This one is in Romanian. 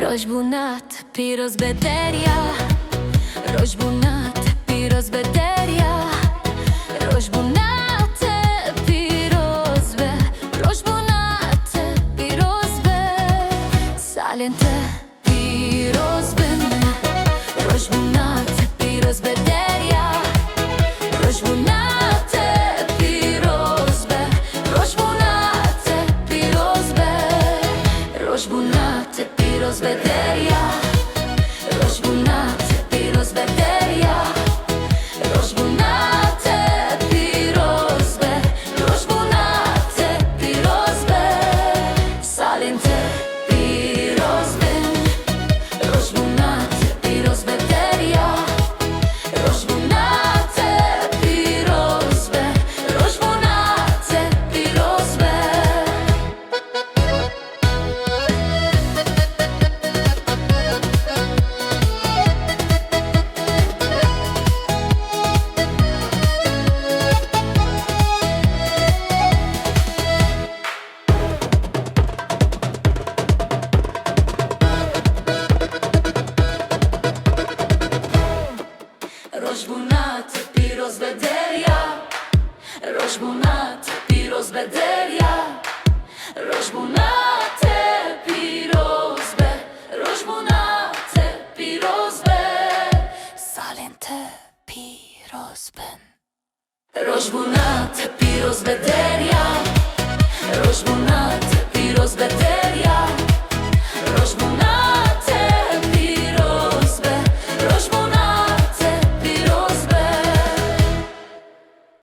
Roșbunat, piros bederia. Roșbunat, piros bederia. Roșbunate, pirozbe. Roșbunate, pirozbe. Salente, pirozben. Roșbunate, piros bederia. Roșbunate, pirozbe. Roșbunate, pirozbe. Roșbunate, piros bederia. Roșbunate, piros bederia. Roșbunate, pirozbe. Roșbunate, pirozbe. Salente, pirozben. Roșbunate, piros bederia. Roșbunate, pirozbe. Roșbunate, pirozbe. Roșbunat, piros bederia. Roșbunat, piros bederia. Roșbunate, pirozbe. Roșbunate, pirozbe. Salente, pirozben. Roșbunat, piros bederia.